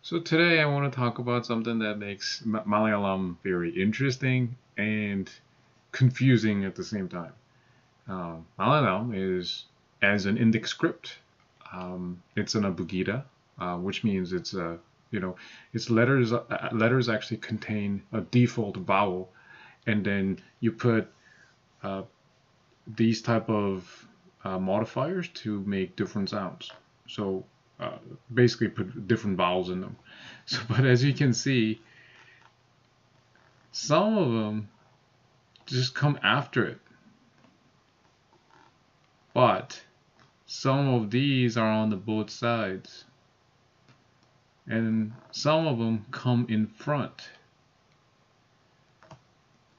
So today I want to talk about something that makes Malayalam very interesting and confusing at the same time. Malayalam is as an index script. It's an Abugida, which means it's a its letters letters actually contain a default vowel, and then you put uh, these type of modifiers to make different sounds. So uh, basically put different vowels in them. So, but as you can see, some of them just come after it. But some of these are on the both sides. And some of them come in front.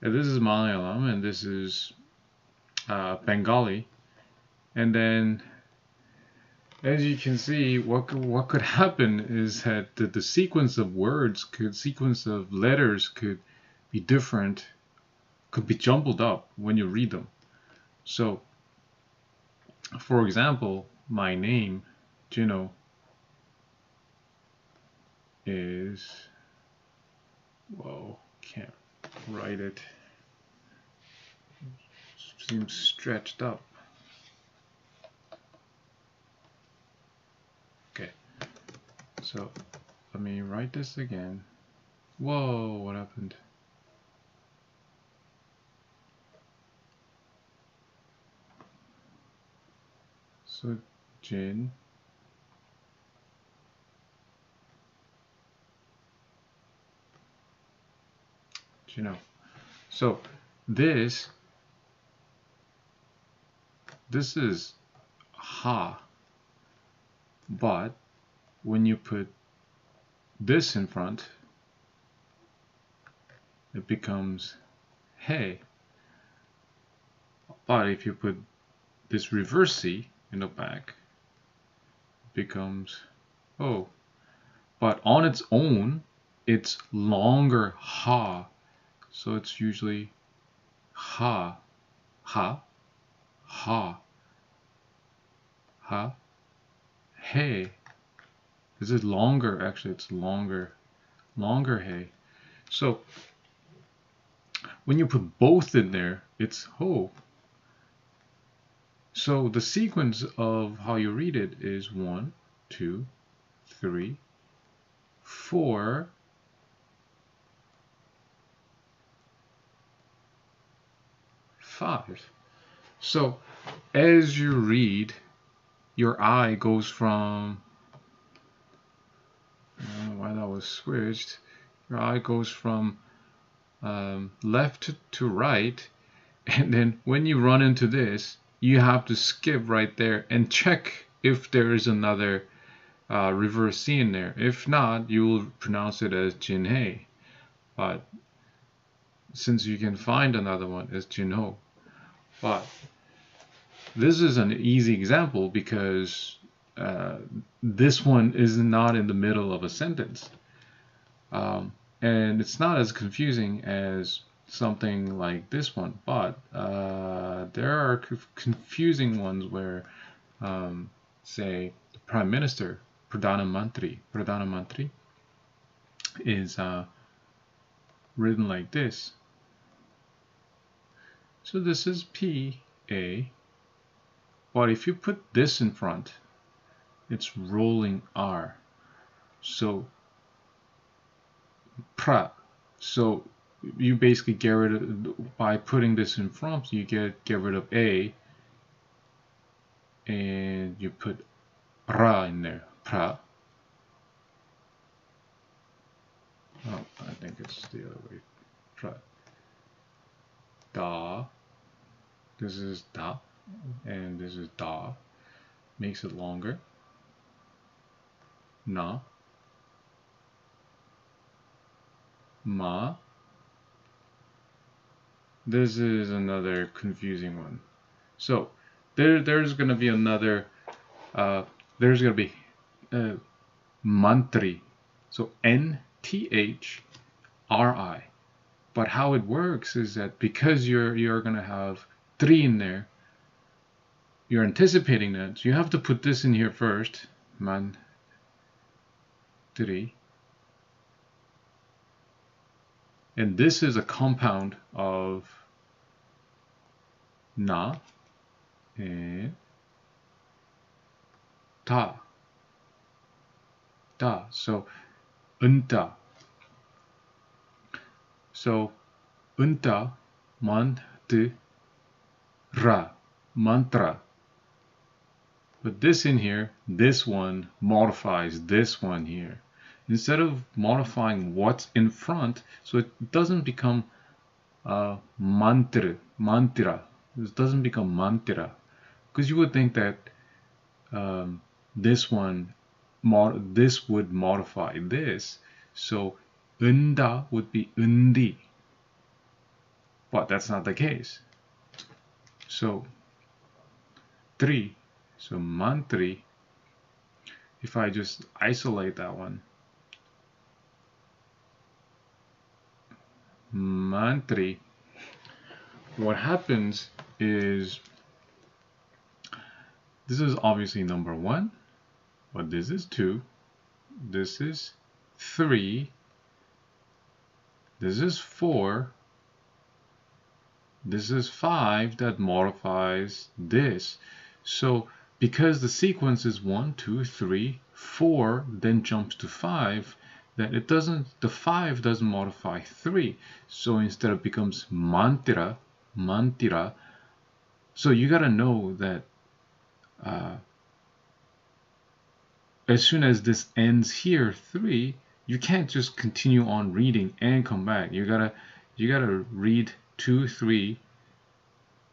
And this is Malayalam and this is Bengali. And then as you can see, what could happen is that the sequence of words sequence of letters could be different, could be jumbled up when you read them. So, for example, my name, Juno, is, whoa, can't write it. Seems stretched up. Okay, so let me write this again. Whoa, what happened? So Jin, Juno. So this is ha, but when you put this in front, it becomes hey. But if you put this reverse C in the back, it becomes oh. But on its own, it's longer ha, so it's usually ha, ha, ha, ha, hey. This is longer, actually it's longer hey. So when you put both in there, it's ho. So the sequence of how you read it is 1, 2, 3, 4, 5. So as you read, your eye goes from, I don't know why that was switched, your eye goes from left to right, and then when you run into this, you have to skip right there and check if there is another reverse C in there. If not, you will pronounce it as Jinhei. But since you can find another one, it's Jinho. But this is an easy example because this one is not in the middle of a sentence. And it's not as confusing as something like this one, but there are confusing ones where, say, the Prime Minister, Pradhana Mantri is written like this. So this is P-A, but if you put this in front, it's rolling R. So pra. So you basically get rid of, by putting this in front, you get rid of A, and you put ra in there. Pra. Oh, I think it's the other way. Pra. Da. This is da, and this is da. Makes it longer. Na. Ma. This is another confusing one. So there's gonna be another. There's gonna be mantri. So N-T-H-R-I. But how it works is that because you're gonna have 3 in there, you're anticipating that. So you have to put this in here first. Man 3. And this is a compound of na and ta. Da. So unta. So unta, mantra. But this in here, this one modifies this one here. Instead of modifying what's in front, so it doesn't become mantra. It doesn't become mantra. Because you would think that this one, this would modify this. So unda would be undi. But that's not the case. So 3. So mantri, if I just isolate that one, mantri, what happens is, this is obviously number 1, but this is 2, this is 3, this is 4, this is 5 that modifies this. So because the sequence is 1, 2, 3, 4, then jumps to 5, then it doesn't, the 5 doesn't modify 3. So instead it becomes mantira. So you gotta know that as soon as this ends here, 3, you can't just continue on reading and come back. You gotta read 2, 3,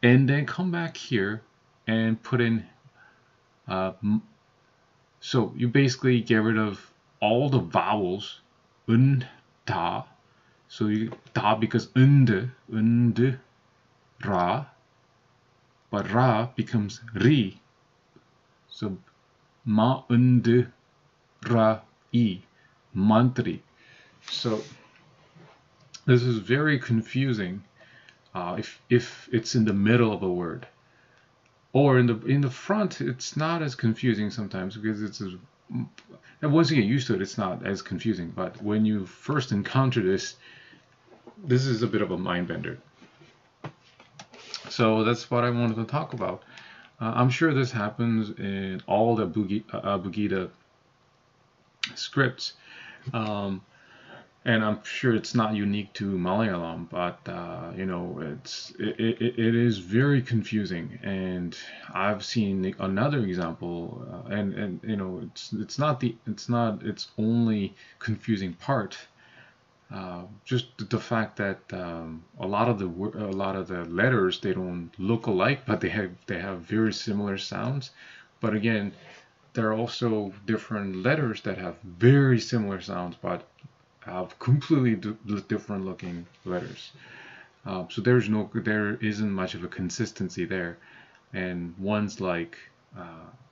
and then come back here and put in so you basically get rid of all the vowels, da. So you da because und, ra, but ra becomes ri. So ma und ra I, mantri. So this is very confusing if it's in the middle of a word. Or in the front, it's not as confusing sometimes because and once you get used to it, it's not as confusing. But when you first encounter this is a bit of a mind bender. So that's what I wanted to talk about. I'm sure this happens in all the Abugida scripts. And I'm sure it's not unique to Malayalam, but you know, it is very confusing. And I've seen another example, and you know, it's not its only confusing part. Just the fact that a lot of the letters, they don't look alike, but they have very similar sounds. But again, there are also different letters that have very similar sounds, but have completely different looking letters. So there isn't much of a consistency there, and ones like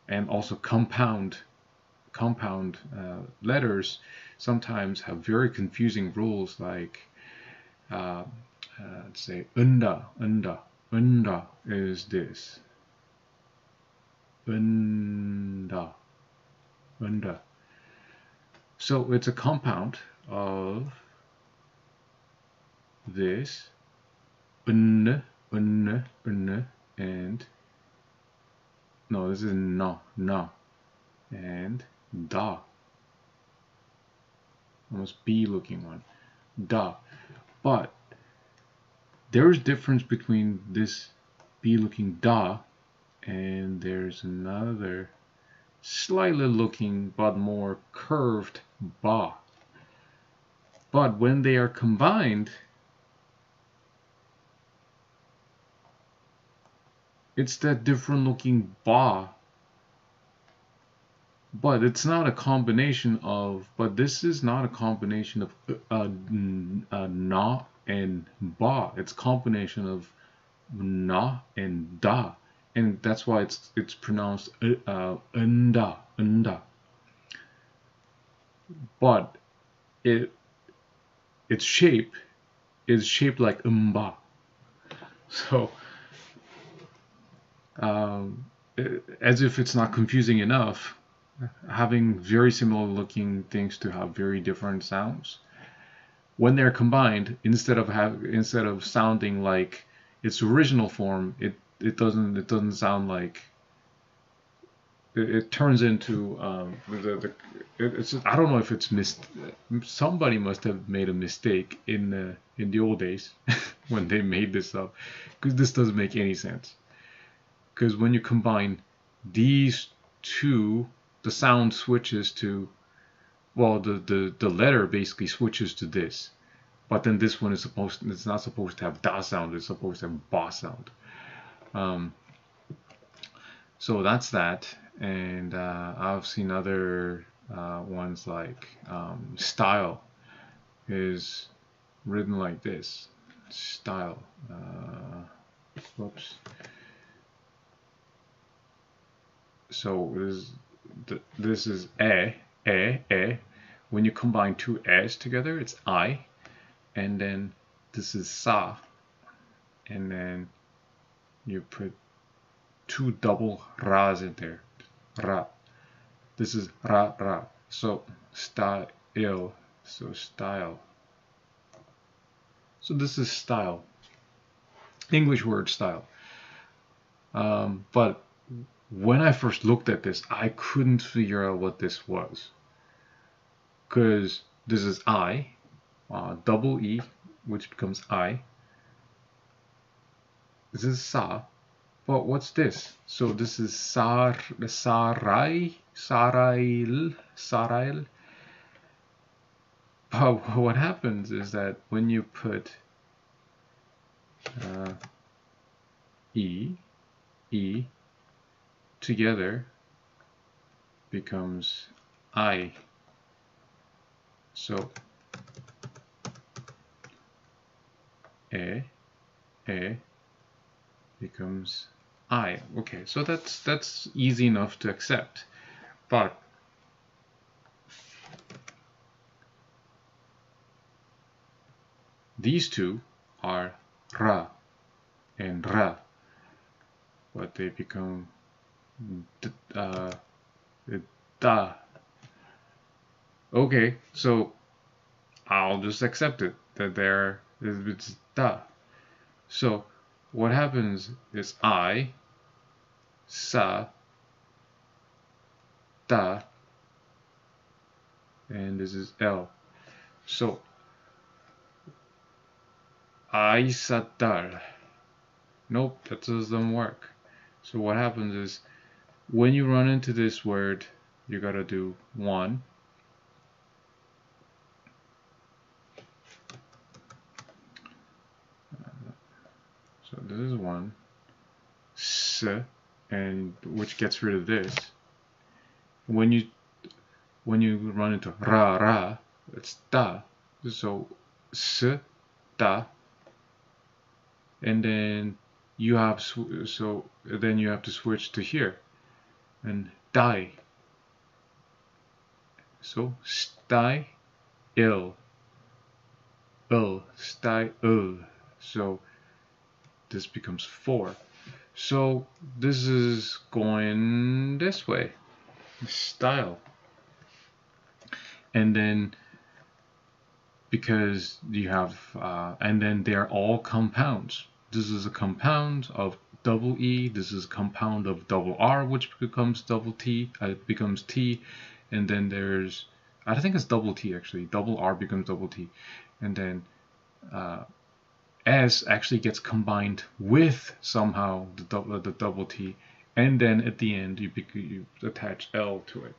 and also compound letters sometimes have very confusing rules, like let's say unda is this, unda. So it's a compound of this and no, this is na and da, almost B looking one, da. But there's difference between this B looking da and there's another slightly looking but more curved ba. But when they are combined, it's that different looking ba. But it's not a combination of, but this is not a combination of na and ba. It's a combination of na and da. And that's why it's pronounced unda. But its shape is shaped like umba. So as if it's not confusing enough, having very similar looking things to have very different sounds. when they're combined, instead of sounding like its original form, it doesn't sound like it turns into it's, I don't know if it's somebody must have made a mistake in the old days when they made this up, because this doesn't make any sense. Because when you combine these two, the sound switches to, well, the letter basically switches to this, but then this one it's not supposed to have da sound, it's supposed to have ba sound. So that's that. And I've seen other ones like style is written like this. Style. Whoops. So this is e. When you combine two e's together, it's I. And then this is sa. And then you put two double ra's in there. Ra. This is ra. So style. So style. So this is style. English word style. But when I first looked at this, I couldn't figure out what this was. Because this is I, double E, which becomes I. This is sa. But what's this? So this is Sarail. But what happens is that when you put E together, becomes I. So E becomes I. Okay, so that's easy enough to accept. But these two are ra and ra, but they become da. Okay, so I'll just accept it that it's da. So what happens is I, sa, da, and this is L. So I sa dar. Nope, that doesn't work. So what happens is when you run into this word, you gotta do one. So this is one, s, and which gets rid of this. When you run into ra, it's da. So s, da, and then you have then you have to switch to here and die. So sty, ill, sty, so this becomes 4. So this is going this way, style. And then because you have, and then they're all compounds. This is a compound of double E, this is a compound of double R, which becomes double T, becomes T, and then there's, I think it's double T actually, double R becomes double T, and then S actually gets combined with somehow the double T, and then at the end you attach L to it.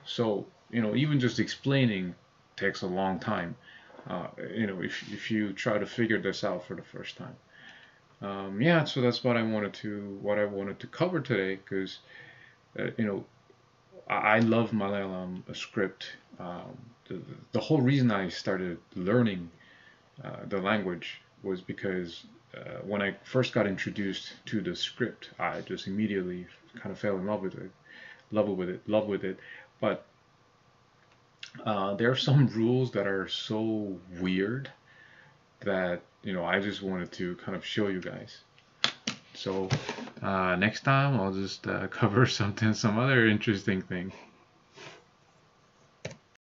So even just explaining takes a long time. If you try to figure this out for the first time. Yeah, so that's what I wanted to cover today, because I love Malayalam script. The whole reason I started learning the language was because when I first got introduced to the script, I just immediately kind of fell in love with it. But there are some rules that are so weird that I just wanted to kind of show you guys. So next time I'll just cover some other interesting thing.